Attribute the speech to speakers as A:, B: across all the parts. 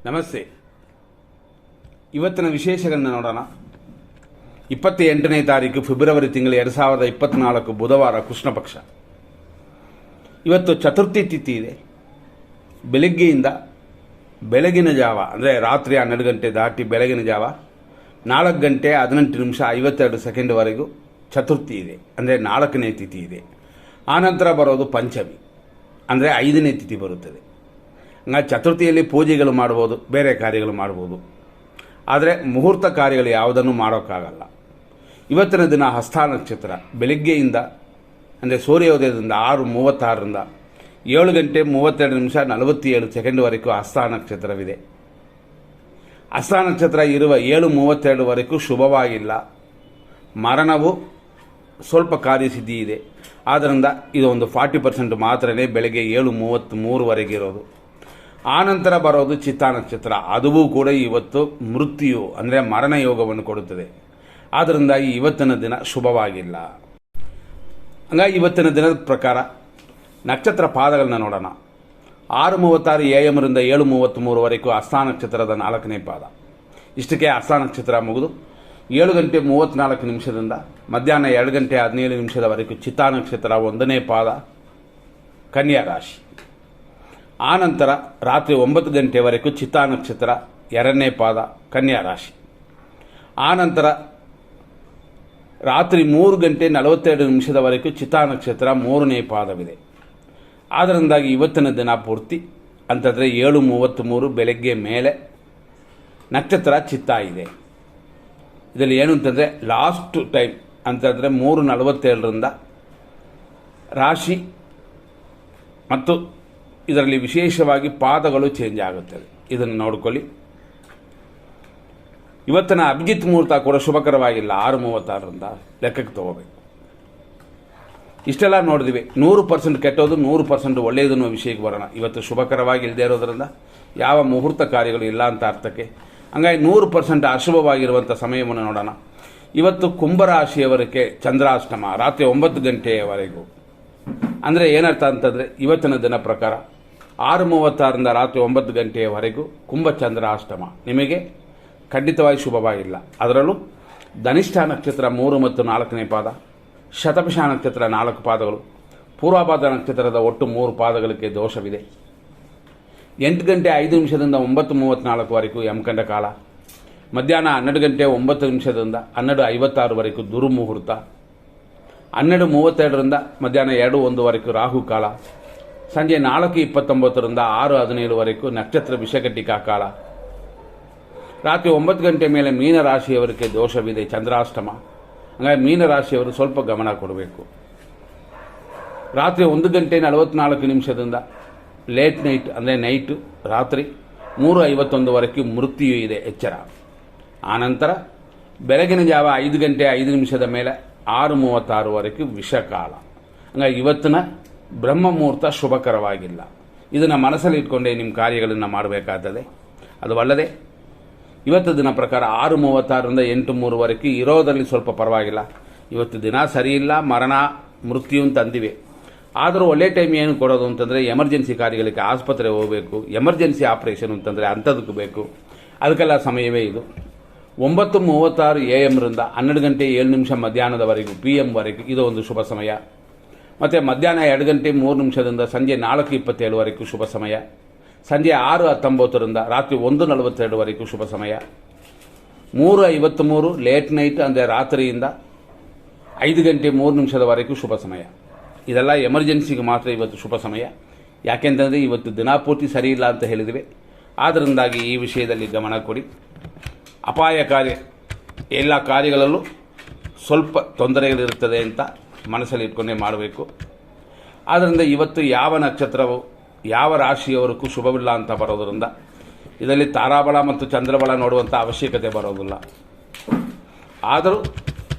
A: ನಮಸ್ತೆ. ಇವತ್ತಿನ ವಿಶೇಷಗಳನ್ನು ನೋಡೋಣ. 28ನೇ ತಾರೀಕು ಫೆಬ್ರವರಿ ತಿಂಗಳು 2024 ಬುಧವಾರ ಕೃಷ್ಣ ಪಕ್ಷ. ಇವತ್ತು ಚತುರ್ಥಿ ತಿಥಿ ಇದೆ. ಬೆಳಗ್ಗೆಯಿಂದ ಬೆಳಗಿನ ಜಾವ ಅಂದರೆ ರಾತ್ರಿ 12 ಗಂಟೆ ದಾಟಿ ಬೆಳಗಿನ ಜಾವ 4 ಗಂಟೆ 18 ನಿಮಿಷ 52 ಸೆಕೆಂಡ್ವರೆಗೂ ಚತುರ್ಥಿ ಇದೆ, ಅಂದರೆ 4ನೇ ತಿಥಿ ಇದೆ. ಆನಂತರ ಬರೋದು ಪಂಚಮಿ, ಅಂದರೆ 5ನೇ ತಿಥಿ ಬರುತ್ತದೆ. ಹಂಗಾಗಿ ಚತುರ್ಥಿಯಲ್ಲಿ ಪೂಜೆಗಳು ಮಾಡ್ಬೋದು, ಬೇರೆ ಕಾರ್ಯಗಳು ಮಾಡ್ಬೋದು, ಆದರೆ ಮುಹೂರ್ತ ಕಾರ್ಯಗಳು ಯಾವುದನ್ನು ಮಾಡೋಕ್ಕಾಗಲ್ಲ. ಇವತ್ತಿನ ದಿನ ಹಸ್ತ ನಕ್ಷತ್ರ ಬೆಳಗ್ಗೆಯಿಂದ ಅಂದರೆ ಸೂರ್ಯೋದಯದಿಂದ 6:36ರಿಂದ 7 ಗಂಟೆ 32 ನಿಮಿಷ 47 ಸೆಕೆಂಡ್ವರೆಗೂ ಹಸ್ತ ನಕ್ಷತ್ರವಿದೆ. ಹಸ್ತ ನಕ್ಷತ್ರ ಇರುವ 7:32ವರೆಗೂ ಶುಭವಾಗಿಲ್ಲ. ಮರಣವು ಸ್ವಲ್ಪ ಕಾರ್ಯಸಿದ್ಧಿ ಇದೆ. ಆದ್ದರಿಂದ ಇದೊಂದು 40% ಮಾತ್ರನೇ ಬೆಳಗ್ಗೆ 7:33ವರೆಗೆ ಇರೋದು. ಆನಂತರ ಬರೋದು ಚಿತ್ತಾ ನಕ್ಷತ್ರ. ಅದೂ ಕೂಡ ಇವತ್ತು ಮೃತ್ಯು ಅಂದರೆ ಮರಣ ಯೋಗವನ್ನು ಕೊಡುತ್ತದೆ. ಆದ್ದರಿಂದಾಗಿ ಇವತ್ತಿನ ದಿನ ಶುಭವಾಗಿಲ್ಲ. ಹಂಗಾಗಿ ಇವತ್ತಿನ ದಿನದ ಪ್ರಕಾರ ನಕ್ಷತ್ರ ಪಾದಗಳನ್ನ ನೋಡೋಣ. 6:36 AM ರಿಂದ 7:33ವರೆಗೂ ಹಸ್ತ ನಕ್ಷತ್ರದ 4ನೇ ಪಾದ. ಇಷ್ಟಕ್ಕೆ ಹಸ್ತ ನಕ್ಷತ್ರ ಮುಗಿದು 7 ಗಂಟೆ 34 ನಿಮಿಷದಿಂದ ಮಧ್ಯಾಹ್ನ 2 ಗಂಟೆ 17 ನಿಮಿಷದವರೆಗೂ ಚಿತ್ತಾ ನಕ್ಷತ್ರ 1ನೇ ಪಾದ ಕನ್ಯಾ ರಾಶಿ. ಆನಂತರ ರಾತ್ರಿ 9 ಗಂಟೆವರೆಗೂ ಚಿತ್ತಾ ನಕ್ಷತ್ರ 2ನೇ ಪಾದ ಕನ್ಯಾ ರಾಶಿ. ಆನಂತರ ರಾತ್ರಿ 3 ಗಂಟೆ 42 ನಿಮಿಷದವರೆಗೂ ಚಿತ್ತಾ ನಕ್ಷತ್ರ 3ನೇ ಪಾದವಿದೆ. ಆದ್ದರಿಂದಾಗಿ ಇವತ್ತಿನ ದಿನ ಪೂರ್ತಿ ಅಂತಂದರೆ 7:33 ಬೆಳಗ್ಗೆ ಮೇಲೆ ನಕ್ಷತ್ರ ಚಿತ್ತಾ ಇದೆ. ಇದರಲ್ಲಿ ಏನು ಅಂತಂದರೆ ಲಾಸ್ಟ್ ಟೈಮ್ ಅಂತಂದರೆ 3:47ರಿಂದ ರಾಶಿ ಮತ್ತು ಇದರಲ್ಲಿ ವಿಶೇಷವಾಗಿ ಪಾದಗಳು ಚೇಂಜ್ ಆಗುತ್ತದೆ. ಇದನ್ನು ನೋಡ್ಕೊಳ್ಳಿ. ಇವತ್ತಿನ ಅಭಿಜಿತ್ ಮುಹೂರ್ತ ಕೂಡ ಶುಭಕರವಾಗಿಲ್ಲ. 6:36ರಿಂದ ಲೆಕ್ಕಕ್ಕೆ ತಗೋಬೇಕು. ಇಷ್ಟೆಲ್ಲ ನೋಡಿದ್ವಿ. 100% ಕೆಟ್ಟೋದು 100% ಒಳ್ಳೆಯದು ಅನ್ನೋ ವಿಷಯಕ್ಕೆ ಬರೋಣ. ಇವತ್ತು ಶುಭಕರವಾಗಿ ಇಲ್ಲದೆ ಇರೋದರಿಂದ ಯಾವ ಮುಹೂರ್ತ ಕಾರ್ಯಗಳು ಇಲ್ಲ ಅಂತ ಅರ್ಥಕ್ಕೆ. ಹಂಗಾಗಿ 100% ಅಶುಭವಾಗಿರುವಂಥ ಸಮಯವನ್ನು ನೋಡೋಣ. ಇವತ್ತು ಕುಂಭರಾಶಿಯವರಿಗೆ ಚಂದ್ರಾಷ್ಟಮ ರಾತ್ರಿ 9 ಗಂಟೆಯವರೆಗೂ. ಅಂದರೆ ಏನರ್ಥ ಅಂತಂದರೆ ಇವತ್ತಿನ ದಿನ ಪ್ರಕಾರ 6:36ರಿಂದ ರಾತ್ರಿ 9 ಗಂಟೆಯವರೆಗೂ ಕುಂಭಚಂದ್ರಾಷ್ಟಮ ನಿಮಗೆ ಖಂಡಿತವಾಗಿ ಶುಭವಾಗಿಲ್ಲ. ಅದರಲ್ಲೂ ಧನಿಷ್ಠ ನಕ್ಷತ್ರ 3 ಮತ್ತು 4ನೇ ಪಾದ, ಶತಭಿಷ ನಕ್ಷತ್ರ 4 ಪಾದಗಳು, ಪೂರ್ವಪಾದ ನಕ್ಷತ್ರದ ಒಟ್ಟು 3 ಪಾದಗಳಿಗೆ ದೋಷವಿದೆ. 8 ಗಂಟೆ 5 ನಿಮಿಷದಿಂದ 9:34ವರೆಗೂ ಯಮಕಂಡ ಕಾಲ, ಮಧ್ಯಾಹ್ನ 12 ಗಂಟೆ 9 ನಿಮಿಷದಿಂದ 12:56ವರೆಗೂ ದುರ್ಮುಹೂರ್ತ, 12:32ರಿಂದ ಮಧ್ಯಾಹ್ನ 2:01ವರೆಗೂ ರಾಹು ಕಾಲ, ಸಂಜೆ 4:29ರಿಂದ 6:17ವರೆಗೂ ನಕ್ಷತ್ರ ವಿಷಘಟಿಕಾ ಕಾಲ, ರಾತ್ರಿ 9 ಗಂಟೆ ಮೇಲೆ ಮೀನರಾಶಿಯವರಿಗೆ ದೋಷವಿದೆ, ಚಂದ್ರಾಷ್ಟಮ. ಹಾಗಾಗಿ ಮೀನರಾಶಿಯವರು ಸ್ವಲ್ಪ ಗಮನ ಕೊಡಬೇಕು. ರಾತ್ರಿ 1 ಗಂಟೆ 44 ನಿಮಿಷದಿಂದ ಲೇಟ್ ನೈಟ್ ಅಂದರೆ ನೈಟು ರಾತ್ರಿ 3:51ವರೆಗೂ ಮೃತ್ಯು ಇದೆ, ಎಚ್ಚರ. ಆನಂತರ ಬೆಳಗಿನ ಜಾವ 5 ಗಂಟೆ 5 ನಿಮಿಷದ ಮೇಲೆ 6:36ವರೆಗೂ ವಿಷಕಾಲ. ಹಾಗಾಗಿ ಇವತ್ತಿನ ಬ್ರಹ್ಮ ಮುಹೂರ್ತ ಶುಭಕರವಾಗಿಲ್ಲ. ಇದನ್ನು ಮನಸ್ಸಲ್ಲಿ ಇಟ್ಕೊಂಡೇ ನಿಮ್ಮ ಕಾರ್ಯಗಳನ್ನು ಮಾಡಬೇಕಾಗ್ತದೆ. ಅದು ಅಲ್ಲದೆ ಇವತ್ತು ದಿನ ಪ್ರಕಾರ 6:36ರಿಂದ 8:03ವರೆಗೂ ಇರೋದರಲ್ಲಿ ಸ್ವಲ್ಪ ಪರವಾಗಿಲ್ಲ. ಇವತ್ತು ದಿನ ಸರಿಯಿಲ್ಲ, ಮರಣ ಮೃತ್ಯು ಅಂತ ಅಂದಿವೆ. ಆದರೂ ಒಳ್ಳೆ ಟೈಮ್ ಏನು ಕೊಡೋದು ಅಂತಂದರೆ ಎಮರ್ಜೆನ್ಸಿ ಕಾರ್ಯಗಳಿಗೆ ಆಸ್ಪತ್ರೆ ಹೋಗಬೇಕು, ಎಮರ್ಜೆನ್ಸಿ ಆಪರೇಷನ್ ಅಂತಂದರೆ ಅಂಥದಕ್ಕೆ ಬೇಕು. ಅದಕ್ಕೆಲ್ಲ ಸಮಯವೇ ಇದು. 9:36 AM ರಿಂದ 12 ಗಂಟೆ 7 ನಿಮಿಷ ಮಧ್ಯಾಹ್ನದವರೆಗೂ PM ವರೆಗೂ ಇದು ಒಂದು ಶುಭ ಸಮಯ. ಮತ್ತು ಮಧ್ಯಾಹ್ನ 2 ಗಂಟೆ 3 ನಿಮಿಷದಿಂದ ಸಂಜೆ 4:27ವರೆಗೂ ಶುಭ ಸಮಯ. ಸಂಜೆ 6:19ರಿಂದ ರಾತ್ರಿ 1:42ವರೆಗೂ ಶುಭ ಸಮಯ. 3:53 ಲೇಟ್ ನೈಟ್ ಅಂದರೆ ರಾತ್ರಿಯಿಂದ 5 ಗಂಟೆ 3 ನಿಮಿಷದವರೆಗೂ ಶುಭ ಸಮಯ. ಇದೆಲ್ಲ ಎಮರ್ಜೆನ್ಸಿಗೆ ಮಾತ್ರ ಇವತ್ತು ಶುಭ ಸಮಯ. ಯಾಕೆಂತಂದರೆ ಇವತ್ತು ದಿನಪೂರ್ತಿ ಸರಿಯಿಲ್ಲ ಅಂತ ಹೇಳಿದ್ವಿ. ಆದ್ದರಿಂದಾಗಿ ಈ ವಿಷಯದಲ್ಲಿ ಗಮನ ಕೊಡಿ. ಅಪಾಯಕಾರಿ ಎಲ್ಲ ಕಾರ್ಯಗಳಲ್ಲೂ ಸ್ವಲ್ಪ ತೊಂದರೆಗಳಿರುತ್ತದೆ ಅಂತ ಮನಸ್ಸಲ್ಲಿ ಇಟ್ಕೊಂಡೇ ಮಾಡಬೇಕು. ಆದ್ದರಿಂದ ಇವತ್ತು ಯಾವ ನಕ್ಷತ್ರವು ಯಾವ ರಾಶಿಯವರೆಗೂ ಶುಭವಿಲ್ಲ ಅಂತ ಬರೋದರಿಂದ ಇದರಲ್ಲಿ ತಾರಾಬಲ ಮತ್ತು ಚಂದ್ರಬಲ ನೋಡುವಂಥ ಅವಶ್ಯಕತೆ ಬರೋದಿಲ್ಲ. ಆದರೂ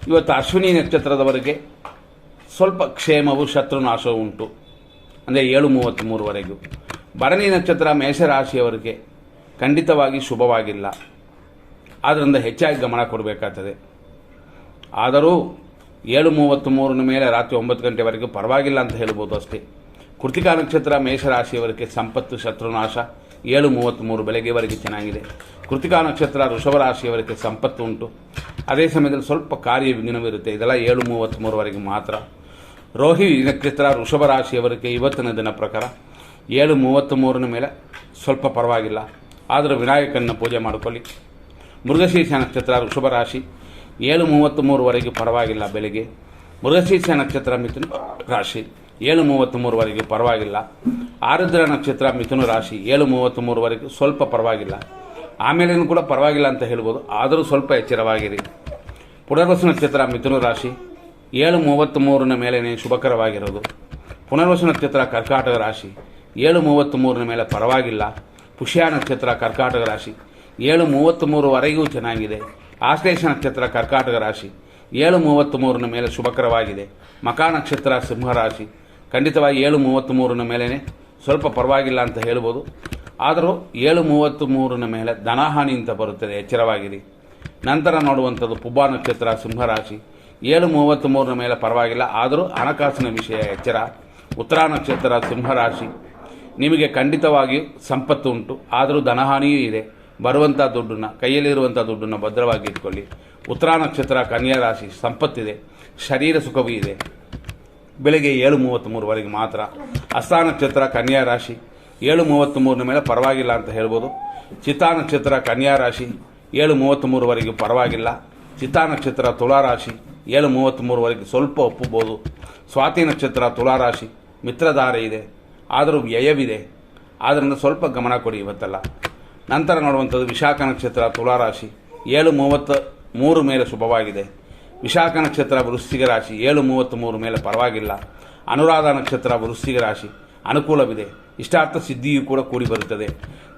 A: ಇವತ್ತು ಅಶ್ವಿನಿ ನಕ್ಷತ್ರದವರೆಗೆ ಸ್ವಲ್ಪ ಕ್ಷೇಮವು ಶತ್ರುನಾಶವು ಉಂಟು, ಅಂದರೆ 7:33ವರೆಗೂ. ಭರಣಿ ನಕ್ಷತ್ರ ಮೇಷರಾಶಿಯವರಿಗೆ ಖಂಡಿತವಾಗಿ ಶುಭವಾಗಿಲ್ಲ. ಆದ್ದರಿಂದ ಹೆಚ್ಚಾಗಿ ಗಮನ ಕೊಡಬೇಕಾಗ್ತದೆ. ಆದರೂ 7:33 ಮೇಲೆ ರಾತ್ರಿ 9 ಗಂಟೆವರೆಗೂ ಪರವಾಗಿಲ್ಲ ಅಂತ ಹೇಳ್ಬೋದು ಅಷ್ಟೇ. ಕೃತಿಕಾ ನಕ್ಷತ್ರ ಮೇಷರಾಶಿಯವರಿಗೆ ಸಂಪತ್ತು ಶತ್ರುನಾಶ 7:33 ಬೆಳಗ್ಗೆವರೆಗೆ ಚೆನ್ನಾಗಿದೆ. ಕೃತಿಕಾ ನಕ್ಷತ್ರ ವೃಷಭ ರಾಶಿಯವರಿಗೆ ಸಂಪತ್ತು ಉಂಟು. ಅದೇ ಸಮಯದಲ್ಲಿ ಸ್ವಲ್ಪ ಕಾರ್ಯ ವಿಘ್ನವಿರುತ್ತೆ. ಇದೆಲ್ಲ 7:33ವರೆಗೆ ಮಾತ್ರ. ರೋಹಿಣಿ ನಕ್ಷತ್ರ ವೃಷಭ ರಾಶಿಯವರಿಗೆ ಇವತ್ತಿನ ದಿನ ಪ್ರಕಾರ 7:33ನ ಮೇಲೆ ಸ್ವಲ್ಪ ಪರವಾಗಿಲ್ಲ, ಆದರೂ ವಿನಾಯಕನ ಪೂಜೆ ಮಾಡಿಕೊಳ್ಳಿ. ಮೃಗಶೀರ್ಷ ನಕ್ಷತ್ರ ವೃಷಭ ರಾಶಿ 7:33ವರೆಗೆ ಪರವಾಗಿಲ್ಲ ಬೆಳಿಗ್ಗೆ. ಮೃಗಶೀರ್ಷ ನಕ್ಷತ್ರ ಮಿಥುನ ರಾಶಿ 7:33ವರೆಗೆ ಪರವಾಗಿಲ್ಲ. ಆರುದ್ರ ನಕ್ಷತ್ರ ಮಿಥುನ ರಾಶಿ 7:33ವರೆಗೆ ಸ್ವಲ್ಪ ಪರವಾಗಿಲ್ಲ. ಆಮೇಲೇನು ಕೂಡ ಪರವಾಗಿಲ್ಲ ಅಂತ ಹೇಳ್ಬೋದು, ಆದರೂ ಸ್ವಲ್ಪ ಎಚ್ಚರವಾಗಿರಿ. ಪುನರ್ವಸು ನಕ್ಷತ್ರ ಮಿಥುನ ರಾಶಿ 7:33ನ ಮೇಲೇ ಶುಭಕರವಾಗಿರೋದು. ಪುನರ್ವಸು ನಕ್ಷತ್ರ ಕರ್ಕಾಟಕ ರಾಶಿ 7:33ನ ಮೇಲೆ ಪರವಾಗಿಲ್ಲ. ಪುಷ್ಯ ನಕ್ಷತ್ರ ಕರ್ಕಾಟಕ ರಾಶಿ 7:33ವರೆಗೂ ಚೆನ್ನಾಗಿದೆ. ಆಶ್ಲೇಷ ನಕ್ಷತ್ರ ಕರ್ಕಾಟಕ ರಾಶಿ 7:33ನ ಮೇಲೆ ಶುಭಕರವಾಗಿದೆ. ಮಕಾ ನಕ್ಷತ್ರ ಸಿಂಹರಾಶಿ ಖಂಡಿತವಾಗಿ 7:33ನ ಮೇಲೇ ಸ್ವಲ್ಪ ಪರವಾಗಿಲ್ಲ ಅಂತ ಹೇಳ್ಬೋದು, ಆದರೂ 7:33ನ ಮೇಲೆ ಧನಹಾನಿ ಅಂತ ಬರುತ್ತದೆ, ಎಚ್ಚರವಾಗಿರಿ. ನಂತರ ನೋಡುವಂಥದ್ದು ಪುಬ್ಬ ನಕ್ಷತ್ರ ಸಿಂಹರಾಶಿ 7:33ನ ಮೇಲೆ ಪರವಾಗಿಲ್ಲ, ಆದರೂ ಹಣಕಾಸಿನ ವಿಷಯ ಎಚ್ಚರ. ಉತ್ತರ ನಕ್ಷತ್ರ ಸಿಂಹರಾಶಿ ನಿಮಗೆ ಖಂಡಿತವಾಗಿಯೂ ಸಂಪತ್ತು ಉಂಟು, ಆದರೂ ಧನಹಾನಿಯೂ ಇದೆ. ಬರುವಂಥ ದುಡ್ಡನ್ನು, ಕೈಯಲ್ಲಿರುವಂಥ ದುಡ್ಡನ್ನು ಭದ್ರವಾಗಿ ಇಟ್ಕೊಳ್ಳಿ. ಉತ್ತರ ನಕ್ಷತ್ರ ಕನ್ಯಾ ರಾಶಿ ಸಂಪತ್ತಿದೆ, ಶರೀರ ಸುಖವೂ ಇದೆ. ಬೆಳಗ್ಗೆ 7:33ವರೆಗೆ ಮಾತ್ರ. ಹಸ್ತ ನಕ್ಷತ್ರ ಕನ್ಯಾ ರಾಶಿ 7:33ನ ಮೇಲೆ ಪರವಾಗಿಲ್ಲ ಅಂತ ಹೇಳ್ಬೋದು. ಚಿತ್ತಾ ನಕ್ಷತ್ರ ಕನ್ಯಾ ರಾಶಿ 7:33ವರೆಗೂ ಪರವಾಗಿಲ್ಲ. ಚಿತ್ತಾ ನಕ್ಷತ್ರ ತುಲಾರಾಶಿ 7:33ವರೆಗೆ ಸ್ವಲ್ಪ ಒಪ್ಪಬಹುದು. ಸ್ವಾತಿ ನಕ್ಷತ್ರ ತುಲಾರಾಶಿ ಮಿತ್ರಧಾರೆ ಇದೆ, ಆದರೂ ವ್ಯಯವಿದೆ, ಆದ್ದರಿಂದ ಸ್ವಲ್ಪ ಗಮನ ಕೊಡಿ ಇವತ್ತೆಲ್ಲ. ನಂತರ ನೋಡುವಂಥದ್ದು ವಿಶಾಖ ನಕ್ಷತ್ರ ತುಲಾರಾಶಿ 7:33 ಮೇಲೆ ಶುಭವಾಗಿದೆ. ವಿಶಾಖ ನಕ್ಷತ್ರ ವೃಶ್ಚಿಕ ರಾಶಿ 7:33 ಮೇಲೆ ಪರವಾಗಿಲ್ಲ. ಅನುರಾಧ ನಕ್ಷತ್ರ ವೃಶ್ಚಿಕ ರಾಶಿ ಅನುಕೂಲವಿದೆ, ಇಷ್ಟಾರ್ಥ ಸಿದ್ಧಿಯೂ ಕೂಡ ಕೂಡಿ ಬರುತ್ತದೆ.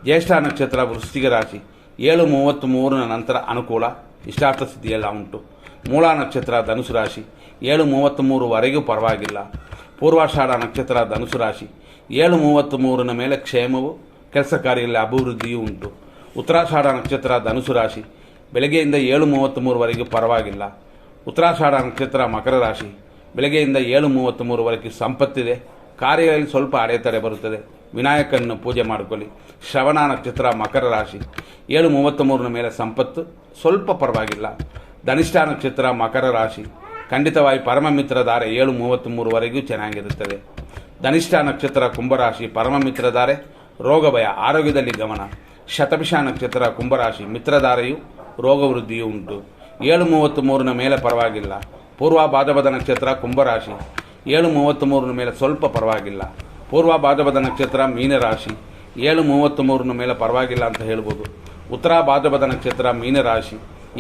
A: ಜ್ಯೇಷ್ಠ ನಕ್ಷತ್ರ ವೃಶ್ಚಿಕ ರಾಶಿ 7:33ನ ನಂತರ ಅನುಕೂಲ, ಇಷ್ಟಾರ್ಥ ಸಿದ್ಧಿಯೆಲ್ಲ ಉಂಟು. ಮೂಲ ನಕ್ಷತ್ರ ಧನುಸು ರಾಶಿ 7:33ವರೆಗೂ ಪರವಾಗಿಲ್ಲ. ಪೂರ್ವಾಷಾಢ ನಕ್ಷತ್ರ ಧನುಸು ರಾಶಿ 7:33ನ ಮೇಲೆ ಕ್ಷೇಮವು, ಕೆಲಸ ಕಾರ್ಯದಲ್ಲಿ ಅಭಿವೃದ್ಧಿಯೂ ಉಂಟು. ಉತ್ತರಾಷಾಢ ನಕ್ಷತ್ರ ಧನುಸು ರಾಶಿ ಬೆಳಗ್ಗೆಯಿಂದ 7:33ವರೆಗೂ ಪರವಾಗಿಲ್ಲ. ಉತ್ತರಾಷಾಢ ನಕ್ಷತ್ರ ಮಕರ ರಾಶಿ ಬೆಳಗ್ಗೆಯಿಂದ 7:33ವರೆಗೆ ಸಂಪತ್ತಿದೆ, ಕಾರ್ಯಗಳಲ್ಲಿ ಸ್ವಲ್ಪ ಅಡೆತಡೆ ಬರುತ್ತದೆ. ವಿನಾಯಕನನ್ನು ಪೂಜೆ ಮಾಡಿಕೊಳ್ಳಿ. ಶ್ರವಣ ನಕ್ಷತ್ರ ಮಕರ ರಾಶಿ 7:33ನ ಮೇಲೆ ಸಂಪತ್ತು ಸ್ವಲ್ಪ ಪರವಾಗಿಲ್ಲ. ಧನಿಷ್ಠ ನಕ್ಷತ್ರ ಮಕರ ರಾಶಿ ಖಂಡಿತವಾಗಿ ಪರಮಮಿತ್ರಧಾರೆ 7:33ವರೆಗೂ ಚೆನ್ನಾಗಿರುತ್ತದೆ. ಧನಿಷ್ಠ ನಕ್ಷತ್ರ ಕುಂಭರಾಶಿ ಪರಮಮಿತ್ರಧಾರೆ ರೋಗ ಭಯ, ಆರೋಗ್ಯದಲ್ಲಿ ಗಮನ. ಶತಭಿಷ ನಕ್ಷತ್ರ ಕುಂಭರಾಶಿ ಮಿತ್ರಧಾರೆಯು ರೋಗ ವೃದ್ಧಿಯೂ ಉಂಟು. 7:33ನ ಮೇಲೆ ಪರವಾಗಿಲ್ಲ. ಪೂರ್ವ ಭಾದ್ರಪದ ನಕ್ಷತ್ರ ಕುಂಭರಾಶಿ 7:33ನ ಮೇಲೆ ಸ್ವಲ್ಪ ಪರವಾಗಿಲ್ಲ. ಪೂರ್ವ ಭಾದ್ರಪದ ನಕ್ಷತ್ರ ಮೀನರಾಶಿ 7:33ನ ಮೇಲೆ ಪರವಾಗಿಲ್ಲ ಅಂತ ಹೇಳ್ಬೋದು. ಉತ್ತರ ಭಾದ್ರಪದ ನಕ್ಷತ್ರ ಮೀನರಾಶಿ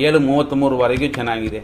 A: 7:33ವರೆಗೂ ಚೆನ್ನಾಗಿದೆ.